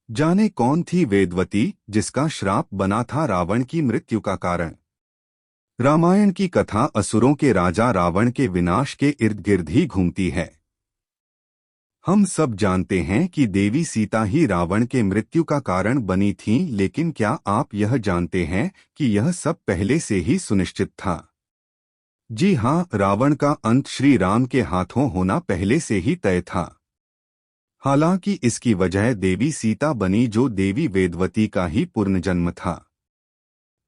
जाने कौन थी वेदवती जिसका श्राप बना था रावण की मृत्यु का कारण। रामायण की कथा असुरों के राजा रावण के विनाश के इर्द गिर्द ही घूमती है। हम सब जानते हैं कि देवी सीता ही रावण के मृत्यु का कारण बनी थीं, लेकिन क्या आप यह जानते हैं कि यह सब पहले से ही सुनिश्चित था। जी हाँ, रावण का अंत श्री राम के हाथों होना पहले से ही तय था। हालांकि इसकी वजह देवी सीता बनी, जो देवी वेदवती का ही पुनर्जन्म था।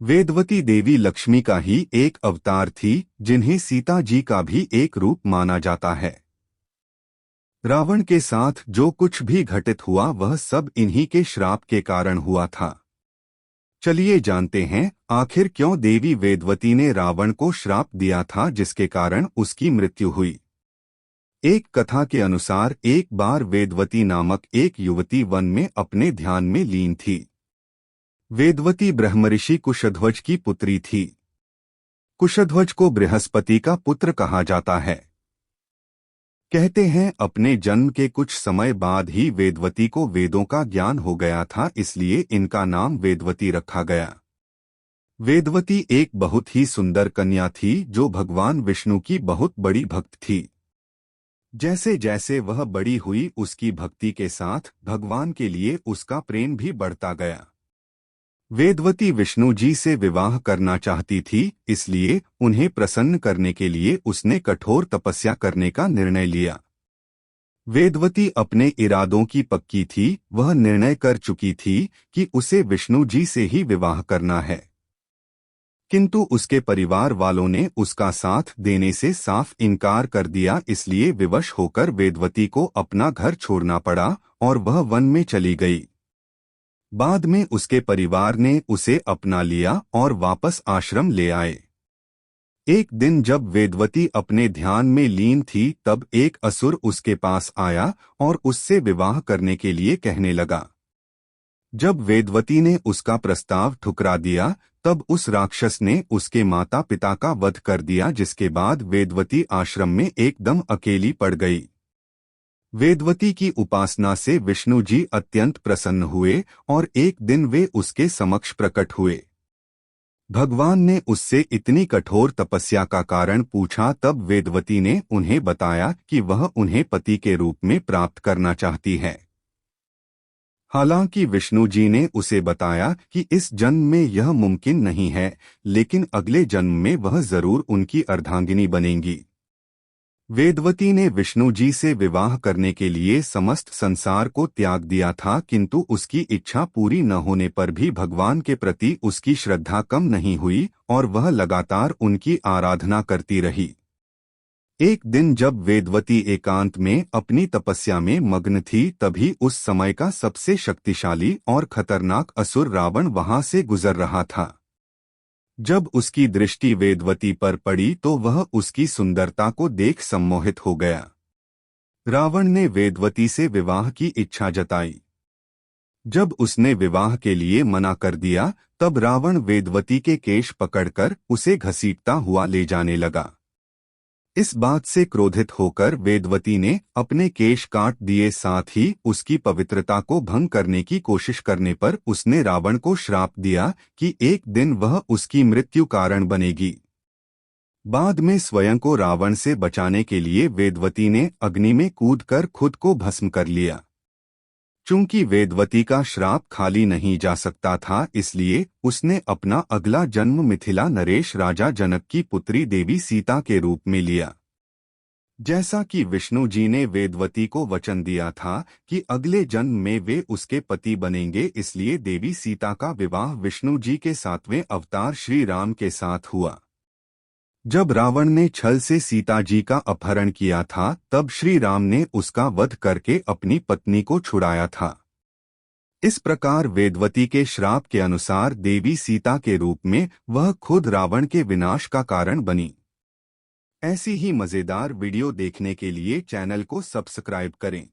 वेदवती देवी लक्ष्मी का ही एक अवतार थी, जिन्हें सीता जी का भी एक रूप माना जाता है। रावण के साथ जो कुछ भी घटित हुआ वह सब इन्हीं के श्राप के कारण हुआ था। चलिए जानते हैं आखिर क्यों देवी वेदवती ने रावण को श्राप दिया था, जिसके कारण उसकी मृत्यु हुई। एक कथा के अनुसार एक बार वेदवती नामक एक युवती वन में अपने ध्यान में लीन थी। वेदवती ब्रह्मऋषि कुशध्वज की पुत्री थी। कुशध्वज को बृहस्पति का पुत्र कहा जाता है। कहते हैं अपने जन्म के कुछ समय बाद ही वेदवती को वेदों का ज्ञान हो गया था, इसलिए इनका नाम वेदवती रखा गया। वेदवती एक बहुत ही सुंदर कन्या थी, जो भगवान विष्णु की बहुत बड़ी भक्त थी। जैसे जैसे वह बड़ी हुई, उसकी भक्ति के साथ भगवान के लिए उसका प्रेम भी बढ़ता गया। वेदवती विष्णु जी से विवाह करना चाहती थी, इसलिए उन्हें प्रसन्न करने के लिए उसने कठोर तपस्या करने का निर्णय लिया। वेदवती अपने इरादों की पक्की थी, वह निर्णय कर चुकी थी कि उसे विष्णु जी से ही विवाह करना है। किंतु उसके परिवार वालों ने उसका साथ देने से साफ इनकार कर दिया, इसलिए विवश होकर वेदवती को अपना घर छोड़ना पड़ा और वह वन में चली गई। बाद में उसके परिवार ने उसे अपना लिया और वापस आश्रम ले आए। एक दिन जब वेदवती अपने ध्यान में लीन थी, तब एक असुर उसके पास आया और उससे विवाह करने के लिए कहने लगा। जब वेदवती ने उसका प्रस्ताव ठुकरा दिया, तब उस राक्षस ने उसके माता पिता का वध कर दिया, जिसके बाद वेदवती आश्रम में एकदम अकेली पड़ गई। वेदवती की उपासना से विष्णु जी अत्यंत प्रसन्न हुए और एक दिन वे उसके समक्ष प्रकट हुए। भगवान ने उससे इतनी कठोर तपस्या का कारण पूछा, तब वेदवती ने उन्हें बताया कि वह उन्हें पति के रूप में प्राप्त करना चाहती है। हालांकि विष्णु जी ने उसे बताया कि इस जन्म में यह मुमकिन नहीं है, लेकिन अगले जन्म में वह जरूर उनकी अर्धांगिनी बनेंगी। वेदवती ने विष्णु जी से विवाह करने के लिए समस्त संसार को त्याग दिया था, किंतु उसकी इच्छा पूरी न होने पर भी भगवान के प्रति उसकी श्रद्धा कम नहीं हुई और वह लगातार उनकी आराधना करती रही। एक दिन जब वेदवती एकांत में अपनी तपस्या में मग्न थी, तभी उस समय का सबसे शक्तिशाली और खतरनाक असुर रावण वहां से गुजर रहा था। जब उसकी दृष्टि वेदवती पर पड़ी तो वह उसकी सुंदरता को देख सम्मोहित हो गया। रावण ने वेदवती से विवाह की इच्छा जताई। जब उसने विवाह के लिए मना कर दिया, तब रावण वेदवती के केश पकड़कर उसे घसीटता हुआ ले जाने लगा। इस बात से क्रोधित होकर वेदवती ने अपने केश काट दिए, साथ ही उसकी पवित्रता को भंग करने की कोशिश करने पर उसने रावण को श्राप दिया कि एक दिन वह उसकी मृत्यु कारण बनेगी। बाद में स्वयं को रावण से बचाने के लिए वेदवती ने अग्नि में कूदकर खुद को भस्म कर लिया। चूंकि वेदवती का श्राप खाली नहीं जा सकता था, इसलिए उसने अपना अगला जन्म मिथिला नरेश राजा जनक की पुत्री देवी सीता के रूप में लिया। जैसा कि विष्णु जी ने वेदवती को वचन दिया था कि अगले जन्म में वे उसके पति बनेंगे, इसलिए देवी सीता का विवाह विष्णु जी के 7वें अवतार श्री राम के साथ हुआ। जब रावण ने छल से सीता जी का अपहरण किया था, तब श्री राम ने उसका वध करके अपनी पत्नी को छुड़ाया था। इस प्रकार वेदवती के श्राप के अनुसार देवी सीता के रूप में वह खुद रावण के विनाश का कारण बनी। ऐसी ही मजेदार वीडियो देखने के लिए चैनल को सब्सक्राइब करें।